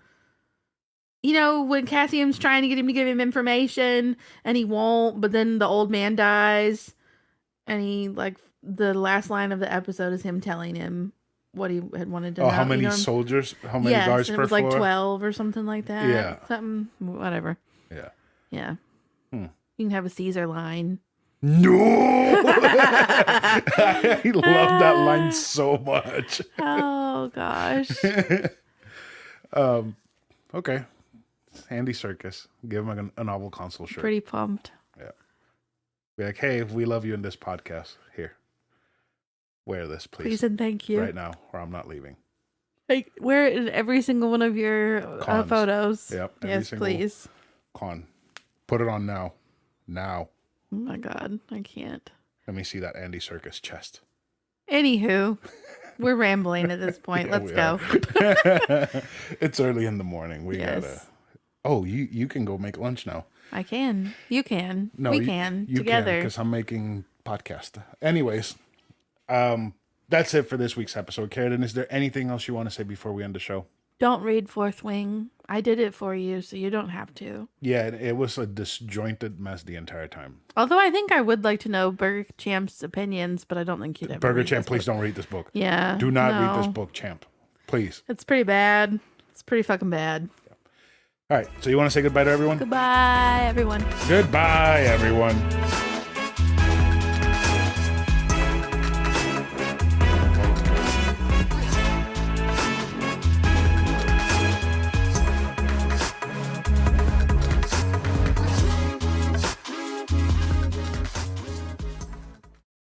B: You know, when Cassian's trying to get him to give him information and he won't, but then the old man dies and he, like, the last line of the episode is him telling him what he had wanted to know.
A: How many soldiers? How many guards per floor?
B: It was like 12 or something like that.
A: Yeah.
B: Something, whatever.
A: Yeah.
B: Yeah. You can have a Caesar line.
A: No! I love that line so much.
B: Oh, gosh.
A: Okay. Andy Serkis. Give him a novel console shirt.
B: Pretty pumped.
A: Yeah. Be like, hey, we love you in this podcast. Here. Wear this, please.
B: Please and thank you.
A: Right now, or I'm not leaving.
B: Like, wear it in every single one of your photos.
A: Yep.
B: Yes, please.
A: Con. Put it on now. Now.
B: Oh my God. I can't.
A: Let me see that Andy Serkis chest.
B: Anywho, we're rambling at this point.
A: Yeah,
B: Let's go.
A: It's early in the morning. We gotta. Oh, you can go make lunch now.
B: I can. You can.
A: No,
B: we can together.
A: Because I'm making podcast. Anyways, that's it for this week's episode. Karradyne, is there anything else you want to say before we end the show?
B: Don't read Fourth Wing. I did it for you, so you don't have to.
A: Yeah, it was a disjointed mess the entire time.
B: Although I think I would like to know Burger Champ's opinions, but I don't think he'd ever
A: Burger
B: read
A: Champ,
B: this
A: please
B: book.
A: don't read this book.
B: Yeah.
A: Do not
B: no.
A: read this book, Champ. Please.
B: It's pretty bad. It's pretty fucking bad.
A: All right, so you want to say goodbye to everyone?
B: Goodbye, everyone.
A: Goodbye, everyone.